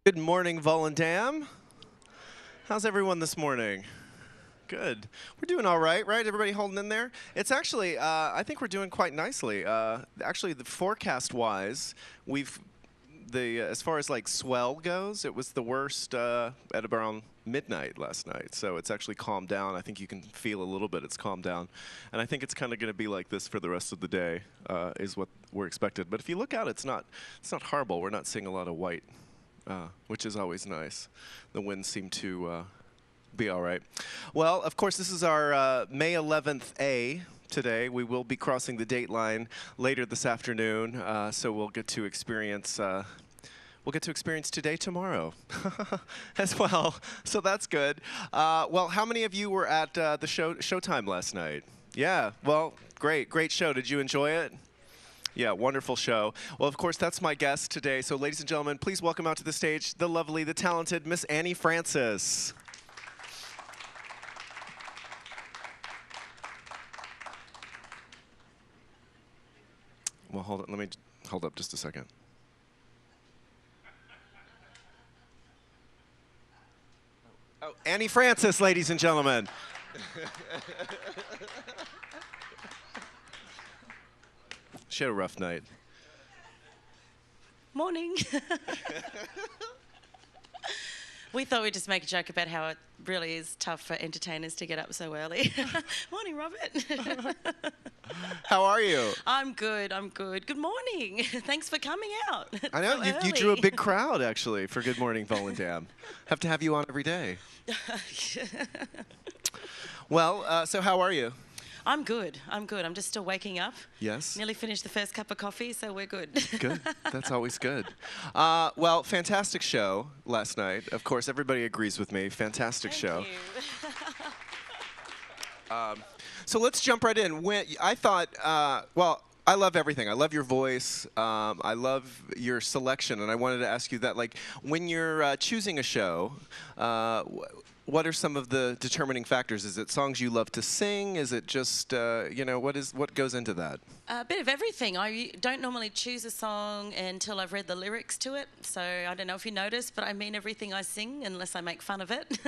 Good morning, Volendam. How's everyone this morning? Good. We're doing all right, right? Everybody holding in there? It's actually, I think we're doing quite nicely. Actually, the forecast-wise, as far as like swell goes, it was the worst at around midnight last night. So it's actually calmed down. I think you can feel a little bit it's calmed down. And I think it's kind of going to be like this for the rest of the day, is what we're expected. But if you look out, it's not horrible. We're not seeing a lot of white, which is always nice. The winds seem to be all right. Well, of course, this is our May 11th A today. We will be crossing the date line later this afternoon, so we'll get to experience today tomorrow as well. So that's good. Well, how many of you were at the showtime last night? Yeah. Well, great show. Did you enjoy it? Yeah, wonderful show. Well, of course, that's my guest today. So, ladies and gentlemen, please welcome out to the stage the lovely, the talented Miss Annie Francis. Well, hold on. Let me hold up just a second. Oh, Annie Francis, ladies and gentlemen. She had a rough night. Morning. We thought we'd just make a joke about how it really is tough for entertainers to get up so early. Morning, Robert. How are you? I'm good. Good morning. Thanks for coming out. I know, you drew a big crowd, actually, for Good Morning Volendam. Have to have you on every day. Well, so how are you? I'm good. I'm just still waking up. Yes. Nearly finished the first cup of coffee, so we're good. Good. That's always good. Well, fantastic show last night. Of course, everybody agrees with me. Fantastic show. Thank you. So let's jump right in. I thought, well, I love everything. I love your voice. I love your selection, and I wanted to ask you that, like, when you're choosing a show, what are some of the determining factors? Is it songs you love to sing? Is it just, what goes into that? A bit of everything. I don't normally choose a song until I've read the lyrics to it. So I don't know if you noticed, but I mean everything I sing unless I make fun of it.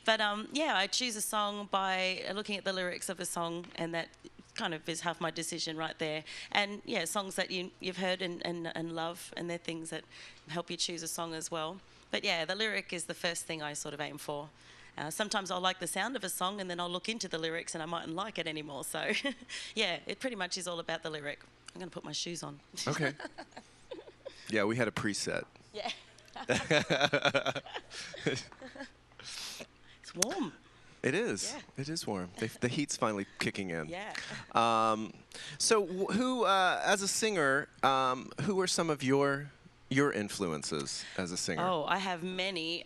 But yeah, I choose a song by looking at the lyrics of a song, and that kind of is half my decision right there. And yeah, songs that you've heard and love, and they're things that help you choose a song as well. But yeah, the lyric is the first thing I sort of aim for. Sometimes I'll like the sound of a song, and then I'll look into the lyrics and I mightn't like it anymore. So yeah, it pretty much is all about the lyric. I'm going to put my shoes on. Okay. Yeah, we had a preset. Yeah. It's warm. It is. Yeah. It is warm. The heat's finally kicking in. Yeah. So who, as a singer, who are some of your influences as a singer? Oh, I have many,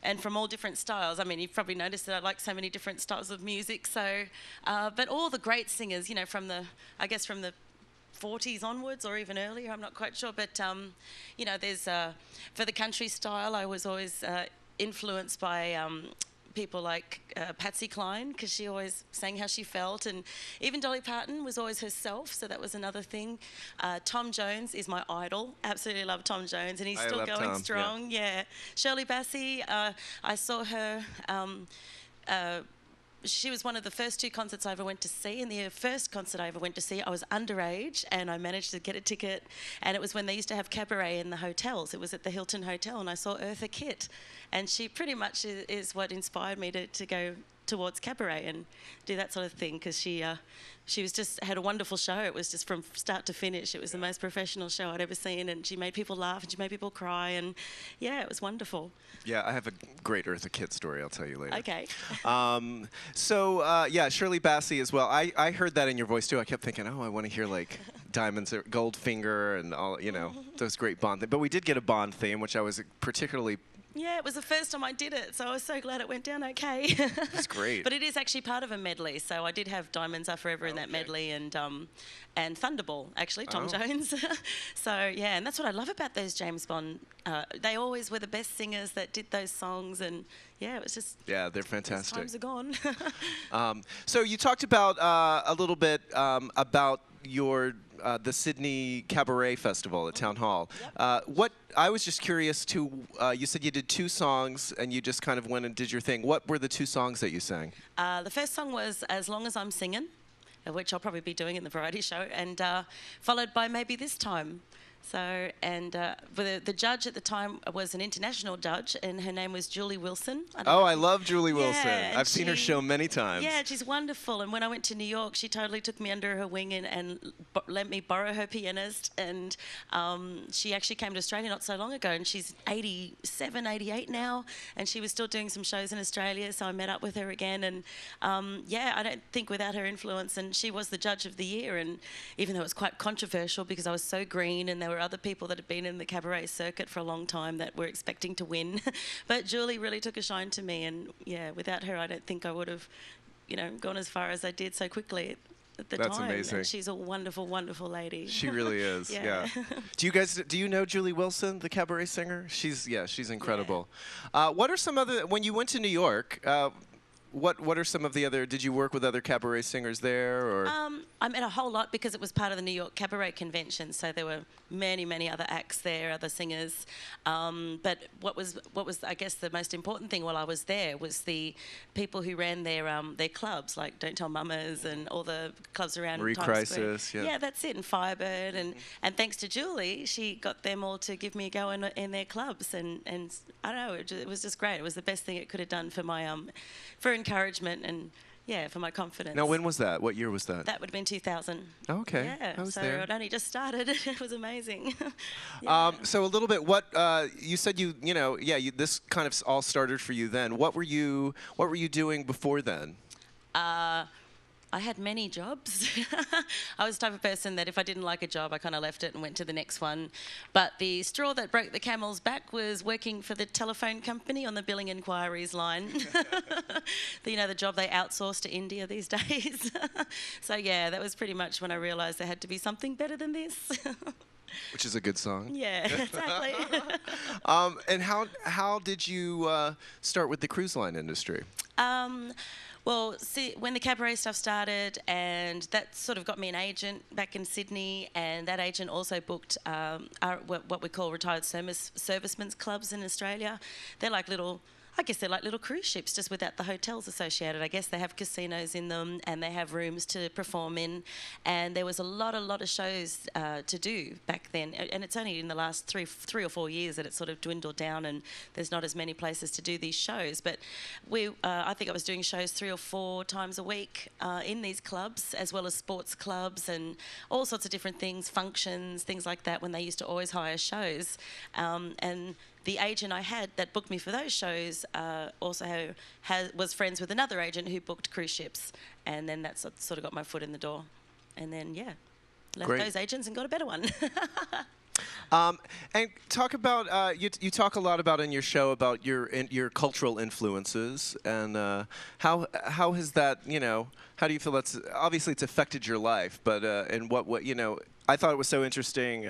and from all different styles. I mean, you've probably noticed that I like so many different styles of music. So, but all the great singers, from the 40s onwards or even earlier, I'm not quite sure. But, there's, for the country style, I was always influenced by people like Patsy Cline, because she always sang how she felt, and even Dolly Parton was always herself, so that was another thing. Tom Jones is my idol. Absolutely love Tom Jones, and he's still going strong. Yeah. Shirley Bassey, I saw her. She was one of the first two concerts I ever went to see, and the first concert I ever went to see, I was underage, and I managed to get a ticket, and it was when they used to have cabaret in the hotels. It was at the Hilton Hotel, and I saw Eartha Kitt, and she pretty much is what inspired me to go towards cabaret and do that sort of thing, because she had a wonderful show. It was just from start to finish. It was the most professional show I'd ever seen, and she made people laugh and she made people cry, and yeah, it was wonderful. Yeah, I have a great Eartha Kitt story I'll tell you later. Okay. Yeah, Shirley Bassey as well. I heard that in your voice too. I kept thinking, oh, I want to hear like Diamonds, Goldfinger, and all, those great Bond things. But we did get a Bond theme, which I was particularly. Yeah, it was the first time I did it, so I was so glad it went down okay. That's great. But it is actually part of a medley, so I did have Diamonds Are Forever in that medley, and Thunderball, actually, Tom Jones. So, yeah, and that's what I love about those James Bond. They always were the best singers that did those songs, and yeah, it was just... Yeah, they're fantastic. Times are gone. So you talked about a little bit about the Sydney Cabaret Festival at Town Hall. Yep. I was just curious too. You said you did 2 songs and you just kind of went and did your thing. What were the 2 songs that you sang? The first song was "As Long as I'm Singing," which I'll probably be doing in the variety show, and followed by "Maybe This Time." So, and the judge at the time was an international judge, and her name was Julie Wilson. I love Julie Wilson. Yeah, I've seen her show many times. Yeah, she's wonderful. And when I went to New York, she totally took me under her wing and let me borrow her pianist. And she actually came to Australia not so long ago, and she's 87, 88 now, and she was still doing some shows in Australia, so I met up with her again. And I don't think without her influence, and she was the judge of the year, and even though it was quite controversial because I was so green and there were other people that had been in the cabaret circuit for a long time that were expecting to win. But Julie really took a shine to me, and yeah, without her I don't think I would have, gone as far as I did so quickly at the time. That's amazing. And she's a wonderful, wonderful lady. She really is. Yeah. Do you know Julie Wilson, the cabaret singer? She's incredible. What are some other, when you went to New York, what are some of the other, did you work with other cabaret singers there, or? I met a whole lot because it was part of the New York Cabaret Convention, so there were many, many other acts there, other singers. But what was I guess the most important thing while I was there was the people who ran their clubs, like Don't Tell Mamas and all the clubs around Marie Times Crisis, Square. yeah. Yeah, that's it, and Firebird, and thanks to Julie, she got them all to give me a go in their clubs, and I don't know, it was just great. It was the best thing it could have done for my for encouragement and for my confidence. Now, when was that? What year was that? That would have been 2000. Oh, okay. Yeah, I was so there. it only just started. It was amazing. So a little bit, you said this kind of all started for you then. What were you doing before then? I had many jobs. I was the type of person that if I didn't like a job, I kind of left it and went to the next one. But the straw that broke the camel's back was working for the telephone company on the billing inquiries line. The job they outsource to India these days. So yeah, that was pretty much when I realised there had to be something better than this. Which is a good song. Yeah, exactly. And how did you start with the cruise line industry? Well, see, when the cabaret stuff started, and that sort of got me an agent back in Sydney, and that agent also booked what we call retired servicemen's clubs in Australia. They're like little cruise ships, just without the hotels associated. I guess they have casinos in them, and they have rooms to perform in. And there was a lot of shows to do back then. And it's only in the last three or 4 years that it's sort of dwindled down, and there's not as many places to do these shows. But I think I was doing shows 3 or 4 times a week in these clubs, as well as sports clubs and all sorts of different things, functions, things like that, when they used to always hire shows. And the agent I had that booked me for those shows also was friends with another agent who booked cruise ships, and then that sort of got my foot in the door, and then left Great. those agents and got a better one. And talk about you talk a lot about in your show about your cultural influences, and how has that, how do you feel that's obviously it's affected your life, but and what I thought it was so interesting.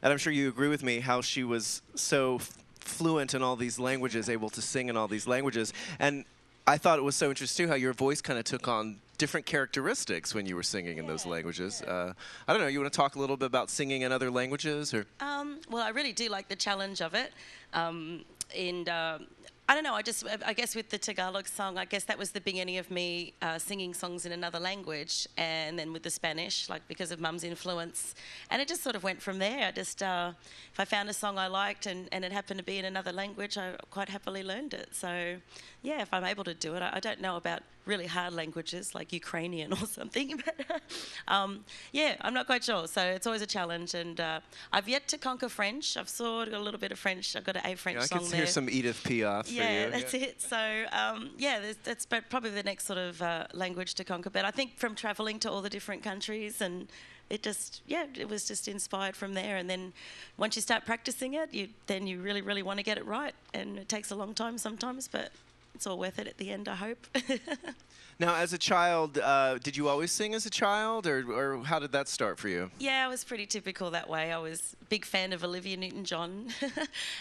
And I'm sure you agree with me, how she was so fluent in all these languages, able to sing in all these languages. And I thought it was so interesting how your voice kind of took on different characteristics when you were singing in those languages. I don't know, you want to talk a little bit about singing in other languages? Or? Well, I really do like the challenge of it. I don't know, I guess with the Tagalog song, I guess that was the beginning of me singing songs in another language, and then with the Spanish, like because of Mum's influence. And it just sort of went from there. I just, if I found a song I liked and it happened to be in another language, I quite happily learned it. So, yeah, if I'm able to do it. I don't know about really hard languages like Ukrainian or something, but I'm not quite sure. So it's always a challenge, and I've yet to conquer French. I've sort of got a little bit of French. I've got a French song there. I can hear some Edith Piaf for you. Yeah, that's it. So that's probably the next sort of language to conquer. But I think from travelling to all the different countries, and it was just inspired from there. And then once you start practicing it, you really, really want to get it right, and it takes a long time sometimes, but it's all worth it at the end, I hope. Now, as a child, did you always sing as a child, or how did that start for you? Yeah, I was pretty typical that way. I was a big fan of Olivia Newton-John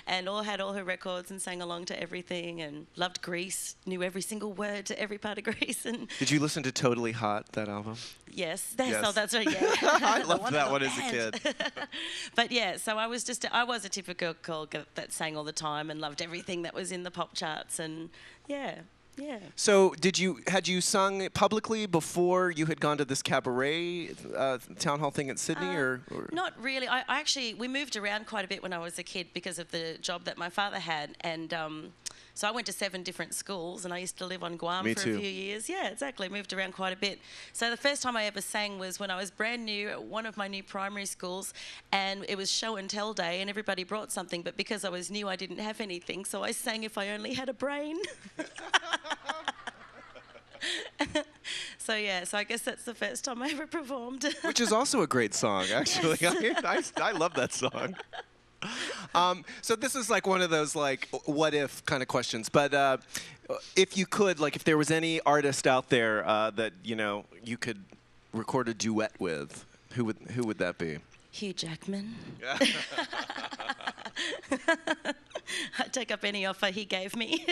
and had all her records and sang along to everything, and loved Grease, knew every single word to every part of Grease. And did you listen to Totally Hot, that album? Yes, that's, Yes. oh, that's right. Yeah, I The loved that wonderful one as a band. kid. But yeah, so I was a typical girl that sang all the time and loved everything that was in the pop charts, and yeah. So, had you sung publicly before you had gone to this cabaret town hall thing in Sydney, or? Not really. We moved around quite a bit when I was a kid because of the job that my father had, and so I went to 7 different schools, and I used to live on Guam Me for too. a few years. Yeah, exactly. Moved around quite a bit. So the first time I ever sang was when I was brand new at one of my new primary schools, and it was show and tell day, and everybody brought something, but because I was new, I didn't have anything, so I sang If I Only Had a Brain. So I guess that's the first time I ever performed. Which is also a great song, actually. Yes. I love that song. So this is like one of those like what if kind of questions, but if you could, like, if there was any artist out there that you could record a duet with, who would that be? Hugh Jackman. I'd take up any offer he gave me.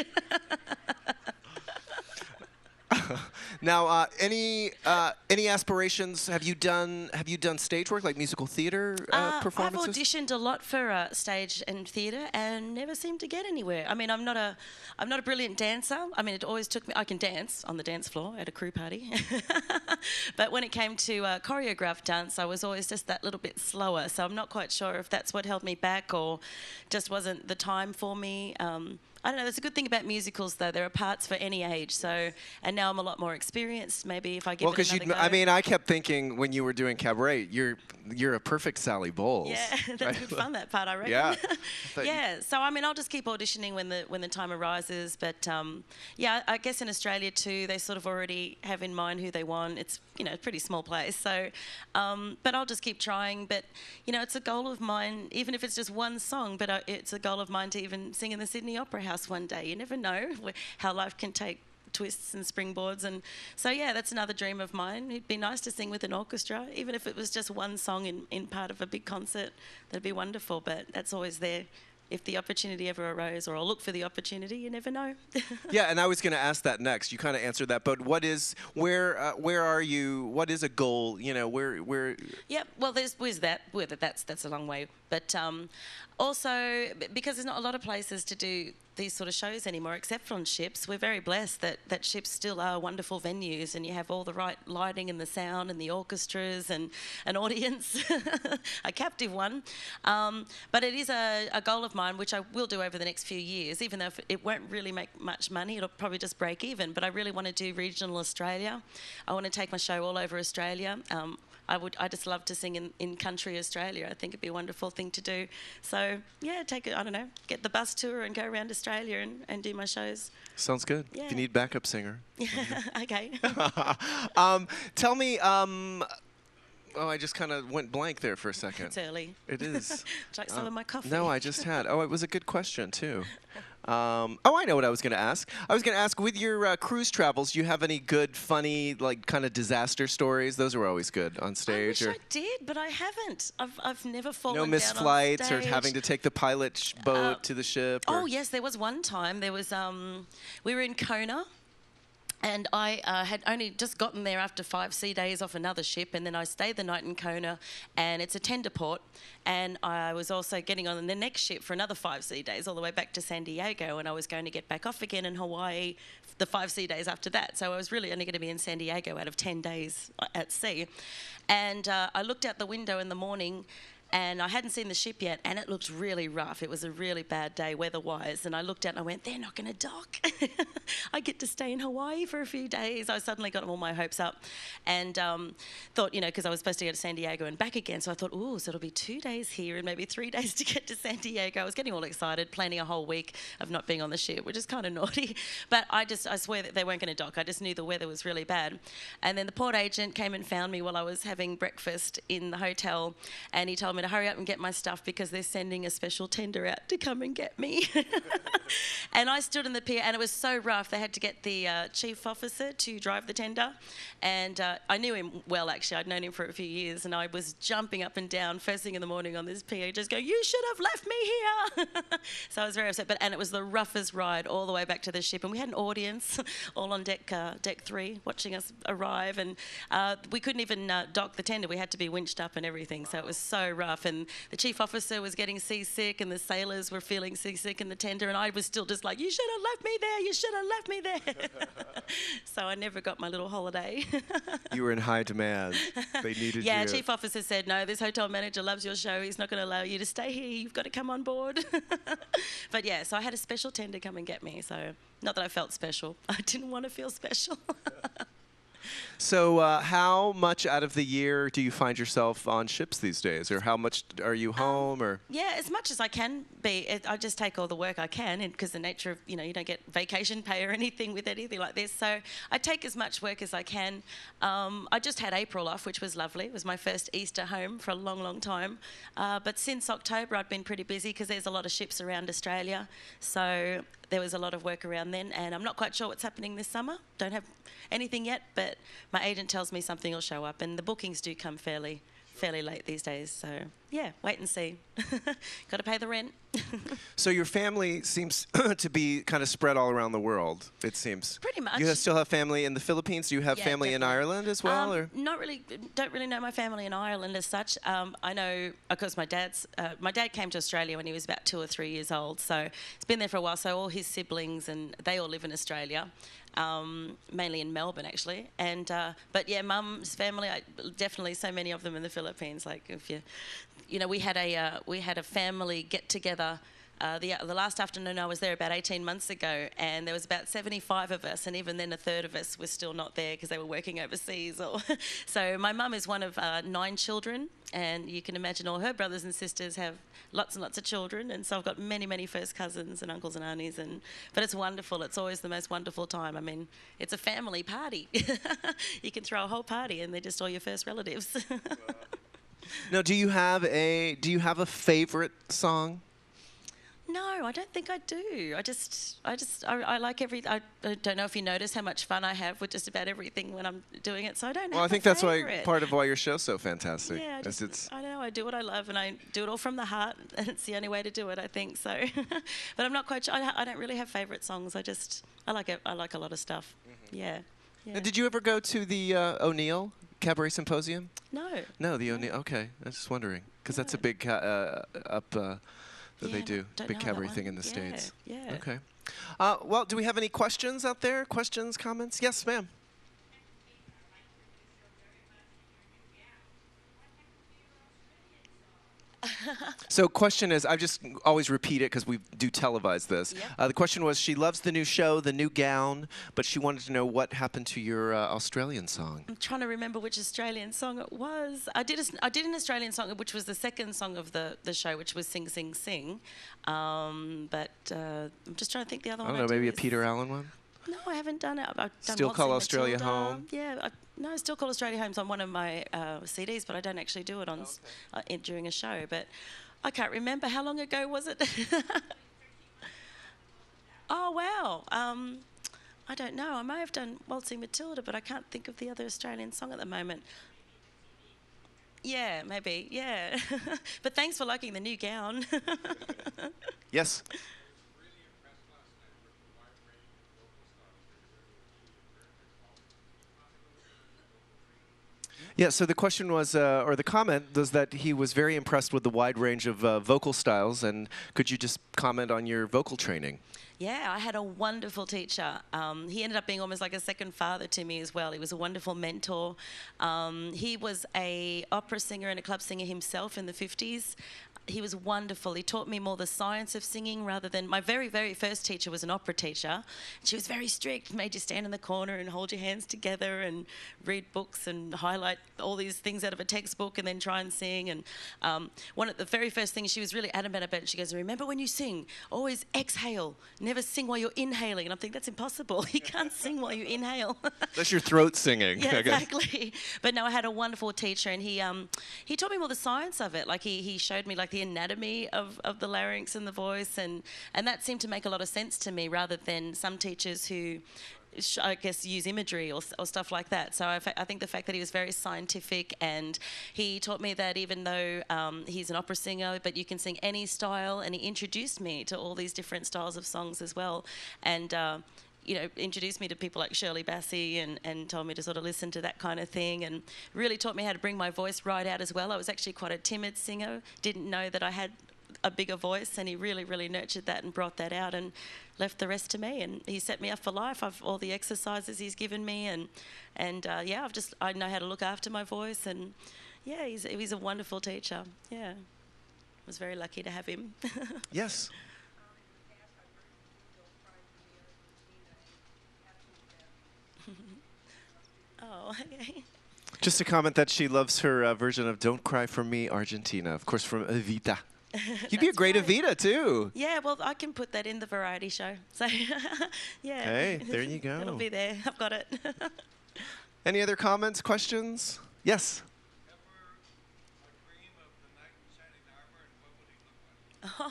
Now, any aspirations? Have you done stage work, like musical theater performances? I've auditioned a lot for stage and theatre and never seemed to get anywhere. I mean, I'm not a brilliant dancer. I mean, it always took me. I can dance on the dance floor at a crew party, but when it came to choreographed dance, I was always just that little bit slower. So I'm not quite sure if that's what held me back or just wasn't the time for me. I don't know. There's a good thing about musicals, though. There are parts for any age. So, and now I'm a lot more experienced. Maybe if I give it another go. I mean, I kept thinking when you were doing cabaret, you're a perfect Sally Bowles. Yeah, that's good fun. That part, I reckon. Yeah. Yeah. So I mean, I'll just keep auditioning when the time arises. But yeah, I guess in Australia too, they sort of already have in mind who they want. It's a pretty small place. So, but I'll just keep trying. But it's a goal of mine, even if it's just one song. But it's a goal of mine to even sing in the Sydney Opera House one day. You never know how life can take twists and springboards, and so that's another dream of mine. It'd be nice to sing with an orchestra, even if it was just one song in part of a big concert. That'd be wonderful, but that's always there if the opportunity ever arose, or I'll look for the opportunity. You never know. Yeah, and I was going to ask that next. You kind of answered that, but where are you? What is a goal? Where? Yeah, well, there's that's a long way, but also because there's not a lot of places to do these sort of shows anymore, except on ships. We're very blessed that ships still are wonderful venues, and you have all the right lighting and the sound and the orchestras and an audience, a captive one. But it is a goal of mine, which I will do over the next few years, even though it won't really make much money. It'll probably just break even. But I really want to do regional Australia. I want to take my show all over Australia. I just love to sing in country Australia. I think it'd be a wonderful thing to do. So, get the bus tour and go around Australia and do my shows. Sounds good. Yeah. If you need backup singer. Okay. Tell me, I just kind of went blank there for a second. It's early. It is. Would you like some of my coffee? No, I just had. Oh, it was a good question, too. I know what I was going to ask. I was going to ask, with your cruise travels, do you have any good, funny, like, kind of disaster stories? Those were always good on stage. I wish I did, but I haven't. I've never fallen no down missed on flights or stage. having to take the pilot boat to the ship? Oh, yes, there was one time. There was, we were in Kona. And I had only just gotten there after 5 sea days off another ship, and then I stayed the night in Kona, and it's a tender port. And I was also getting on the next ship for another 5 sea days, all the way back to San Diego, and I was going to get back off again in Hawaii the 5 sea days after that. So I was really only going to be in San Diego out of 10 days at sea. And I looked out the window in the morning, and I hadn't seen the ship yet, and it looked really rough. It was a really bad day weather-wise, and I looked out and I went, they're not going to dock. I get to stay in Hawaii for a few days. I suddenly got all my hopes up and thought, because I was supposed to go to San Diego and back again, so I thought, so it'll be 2 days here and maybe 3 days to get to San Diego. I was getting all excited, planning a whole week of not being on the ship, which is kind of naughty. But I swear that they weren't going to dock. I just knew the weather was really bad. And then the port agent came and found me while I was having breakfast in the hotel, and he told me me to hurry up and get my stuff because they're sending a special tender out to come and get me. And I stood in the pier, and it was so rough. They had to get the chief officer to drive the tender. And I knew him well, actually. I'd known him for a few years, and I was jumping up and down first thing in the morning on this pier, just going, "You should have left me here." So I was very upset. And it was the roughest ride all the way back to the ship. And we had an audience all on deck 3 watching us arrive. And we couldn't even dock the tender. We had to be winched up and everything. So it was so rough. And the chief officer was getting seasick, and the sailors were feeling seasick in the tender. And I was still just like, "You should have left me there. You should have left me there." So I never got my little holiday. You were in high demand. They needed you. Yeah, chief officer said, "No, this hotel manager loves your show. He's not going to allow you to stay here. You've got to come on board." But yeah, so I had a special tender come and get me. So not that I felt special. I didn't want to feel special. So how much out of the year do you find yourself on ships these days? Or how much are you home? Or Yeah, as much as I can be. I just take all the work I can, because the nature of, you don't get vacation pay or anything with anything like this. So I take as much work as I can. I just had April off, which was lovely. It was my first Easter home for a long, long time. But since October, I've been pretty busy because there's a lot of ships around Australia. So there was a lot of work around then, and I'm not quite sure what's happening this summer. Don't have anything yet, but my agent tells me something will show up, and the bookings do come fairly late these days. So yeah, wait and see. Got to pay the rent. So your family seems to be kind of spread all around the world, it seems. Pretty much. You still have family in the Philippines? Do you have family definitely. in Ireland as well? Or? Not really. Don't really know my family in Ireland as such. I know, of course, my dad came to Australia when he was about 2 or 3 years old, so he's been there for a while. So all his siblings, and they all live in Australia. Mainly in Melbourne, actually. And but yeah, Mum's family, definitely so many of them in the Philippines. Like if we had a family get together. The last afternoon I was there about 18 months ago, and there was about 75 of us, and even then a third of us were still not there because they were working overseas. So my mum is one of 9 children, and you can imagine all her brothers and sisters have lots and lots of children, and so I've got many, many first cousins and uncles and aunties, but it's wonderful. It's always the most wonderful time. I mean, it's a family party. You can throw a whole party, and they're just all your first relatives. Now, do you have a favorite song? No, I don't think I do. I like I don't know if you notice how much fun I have with just about everything when I'm doing it. So I don't have Well, I think that's part of why your show's so fantastic. Yeah, I don't know. I do what I love, and I do it all from the heart, and it's the only way to do it, I think. So, but I'm not quite sure. I don't really have favourite songs. I like it. I like a lot of stuff. Mm-hmm. Yeah. And did you ever go to the O'Neill Cabaret Symposium? No. No, the O'Neill. Okay, I was just wondering because that's a big that they do. Big cabaret thing in the States. Yeah. Okay. Well, do we have any questions out there? Questions, comments? Yes, ma'am. So question is, I just always repeat it because we do televise this. Yep. The question was, she loves the new show, the new gown, but she wanted to know what happened to your Australian song. I'm trying to remember which Australian song it was. I did an Australian song, which was the second song of the show, which was Sing, Sing, Sing. But I'm just trying to think the other one. I don't know, maybe a Peter Allen one? No, I haven't done it. I've done Still Call Australia Home? Yeah, no, Still Call Australia Home's on one of my CDs, but I don't actually do it on during a show. But I can't remember. How long ago was it? Oh, wow. I don't know. I may have done Waltzing Matilda, but I can't think of the other Australian song at the moment. Yeah, maybe. Yeah. But thanks for liking the new gown. Yes. Yeah, so the question was, or the comment was that he was very impressed with the wide range of vocal styles, and could you just comment on your vocal training? Yeah, I had a wonderful teacher. He ended up being almost like a second father to me as well. He was a wonderful mentor. He was an opera singer and a club singer himself in the 50s. he was wonderful. He taught me more the science of singing rather than my very, very first teacher was an opera teacher. She was very strict, made you stand in the corner and hold your hands together and read books and highlight all these things out of a textbook and then try and sing. And one of the very first things she was really adamant about, she goes, remember when you sing, always exhale, never sing while you're inhaling. And I'm thinking, that's impossible. You can't sing while you inhale. That's your throat singing. Yeah, exactly. But no, I had a wonderful teacher, and he taught me more the science of it. Like he showed me like the anatomy of the larynx and the voice, and that seemed to make a lot of sense to me rather than some teachers who, I guess, use imagery or stuff like that. So I think the fact that he was very scientific, and he taught me that even though he's an opera singer, but you can sing any style, and he introduced me to all these different styles of songs as well. And introduced me to people like Shirley Bassey and told me to sort of listen to that kind of thing, and really taught me how to bring my voice right out as well. I was actually quite a timid singer, didn't know that I had a bigger voice, and he really, really nurtured that and brought that out and left the rest to me. And he set me up for life. All the exercises he's given me, and I know how to look after my voice, and yeah, he's a wonderful teacher. Yeah, I was very lucky to have him. Yes. Oh, okay. Just a comment that she loves her version of Don't Cry For Me, Argentina, of course, from Evita. You'd be a great right. Evita, too. Yeah, well, I can put that in the variety show. So, yeah. Hey, there you go. It'll be there. I've got it. Any other comments, questions? Yes?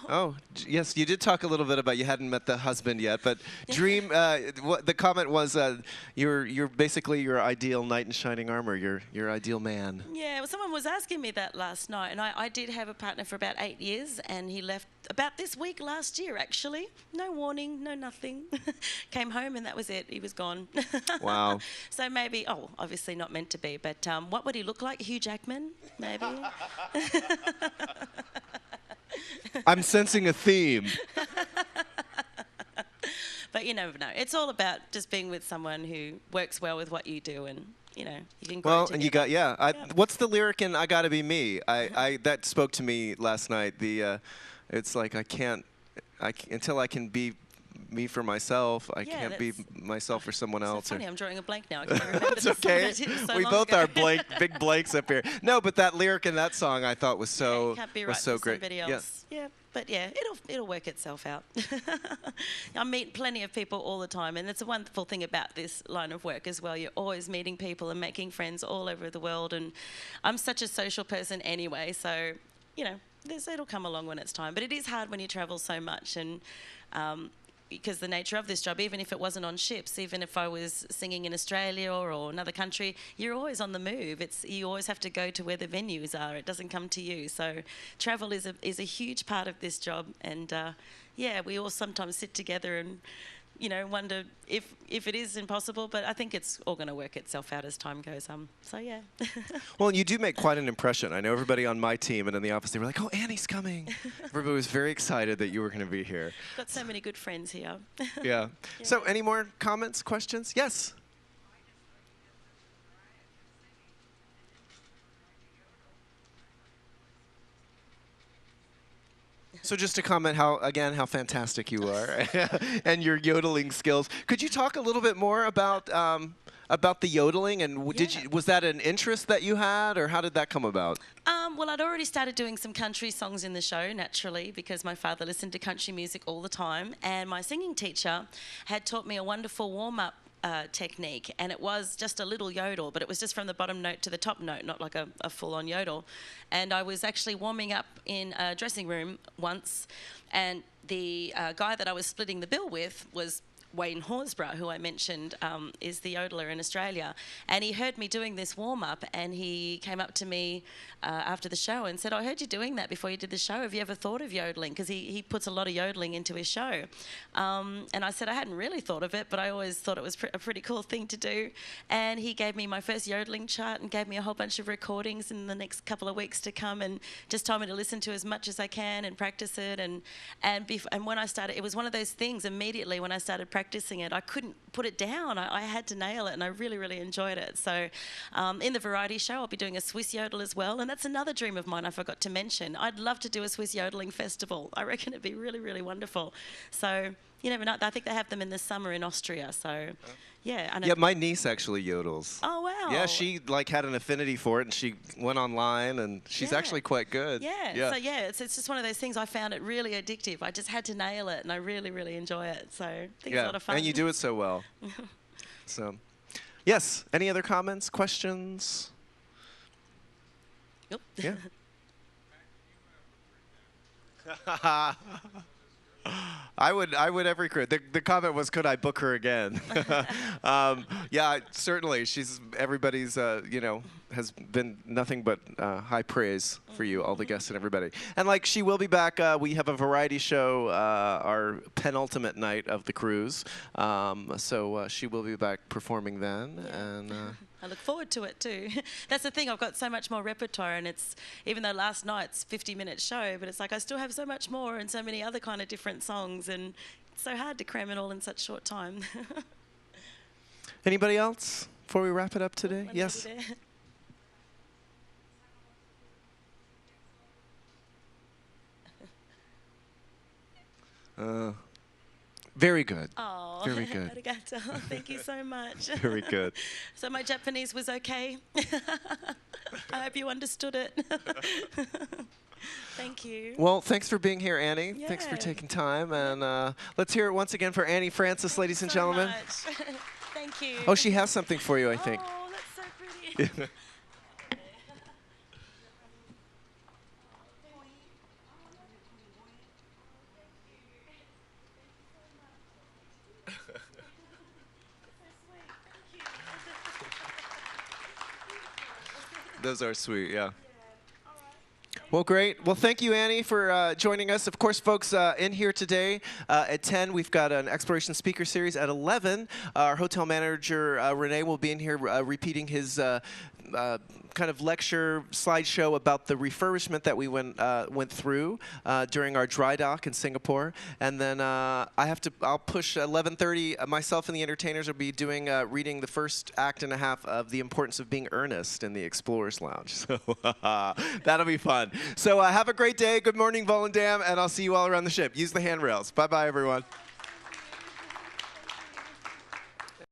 Oh, yes, you did talk a little bit about you hadn't met the husband yet, but dream, what the comment was, you're basically your ideal knight in shining armor, your ideal man. Yeah, well, someone was asking me that last night, and I did have a partner for about 8 years, and he left about this week last year, actually. No warning, no nothing. Came home, and that was it. He was gone. Wow. So maybe, obviously not meant to be, but what would he look like? Hugh Jackman, maybe? I'm sensing a theme. But you never know. It's all about just being with someone who works well with what you do, and you can grow well, together. And you got, yeah. What's the lyric in I Gotta Be Me? I that spoke to me last night. It's like until I can be me for myself, I can't be myself for someone else. Funny, I'm drawing a blank now. I can't remember That's okay. We both are big blanks up here. No, but that lyric in that song I thought was so can't be right so for great. Somebody else. Yeah. But yeah, it'll work itself out. I meet plenty of people all the time, and it's a wonderful thing about this line of work as well. You're always meeting people and making friends all over the world, and I'm such a social person anyway, so it'll come along when it's time. But it is hard when you travel so much, and because the nature of this job, even if it wasn't on ships, even if I was singing in Australia or another country, you're always on the move. You always have to go to where the venues are. It doesn't come to you. So travel is a huge part of this job. And we all sometimes sit together and wonder if it is impossible, but I think it's all going to work itself out as time goes on. So, yeah. Well, you do make quite an impression. I know everybody on my team and in the office, they were like, oh, Annie's coming. Everybody was very excited that you were going to be here. Got so many good friends here. Yeah. So, any more comments, questions? Yes? So just to comment how fantastic you are and your yodeling skills. Could you talk a little bit more about the yodeling, and was that an interest that you had, or how did that come about? Well, I'd already started doing some country songs in the show, naturally, because my father listened to country music all the time, and my singing teacher had taught me a wonderful warm-up technique, and it was just a little yodel, but it was just from the bottom note to the top note, not like a full-on yodel. And I was actually warming up in a dressing room once, and the guy that I was splitting the bill with was Wayne Horsburgh, who I mentioned is the yodeler in Australia. And he heard me doing this warm-up, and he came up to me after the show and said, I heard you doing that before you did the show. Have you ever thought of yodeling? Because he puts a lot of yodeling into his show. And I said I hadn't really thought of it, but I always thought it was a pretty cool thing to do. And he gave me my first yodeling chart and gave me a whole bunch of recordings in the next couple of weeks to come, and just told me to listen to as much as I can and practice it. And when I started, it was one of those things immediately when I started practicing practicing it, I couldn't put it down. I had to nail it, and I really, really enjoyed it. So in the variety show, I'll be doing a Swiss yodel as well, and that's another dream of mine I forgot to mention. I'd love to do a Swiss yodeling festival. I reckon it'd be really, really wonderful. So you never know. I think they have them in the summer in Austria. So yeah. I know. Yeah, my niece actually yodels. Oh wow. Yeah, she like had an affinity for it, and she went online, and she's actually quite good. Yeah. So yeah, it's just one of those things. I found it really addictive. I just had to nail it, and I really, really enjoy it. So I think it's a lot of fun. And you do it so well. So, yes. Any other comments, questions? Yep. Yeah. I would every career. The comment was, could I book her again? Yeah, certainly. She's everybody's, has been nothing but high praise for you, all the guests and everybody. And like, she will be back. We have a variety show, our penultimate night of the cruise. So she will be back performing then. And I look forward to it too. That's the thing, I've got so much more repertoire, and it's, even though last night's 50-minute show, but it's like I still have so much more and so many other kind of different songs, and it's so hard to cram it all in such short time. Anybody else before we wrap it up today? Yes. Very good. Oh, very good. Arigato. Thank you so much. Very good. So my Japanese was okay. I hope you understood it. Thank you. Well, thanks for being here, Annie. Yeah. Thanks for taking time. And let's hear it once again for Annie Francis, ladies and gentlemen. Much. Thank you. Oh, she has something for you, I think. Oh, that's so pretty. Those are sweet, yeah. Well, great. Well, thank you, Annie, for joining us. Of course, folks, in here today at 10, we've got an exploration speaker series. At 11, our hotel manager, Renee, will be in here repeating his kind of lecture slideshow about the refurbishment that we went through during our dry dock in Singapore. And then I'll push 11:30. Myself and the entertainers will be doing reading the first act and a half of The Importance of Being Earnest in the Explorers Lounge. So that'll be fun. So have a great day. Good morning, Volendam, and I'll see you all around the ship. Use the handrails. Bye-bye, everyone.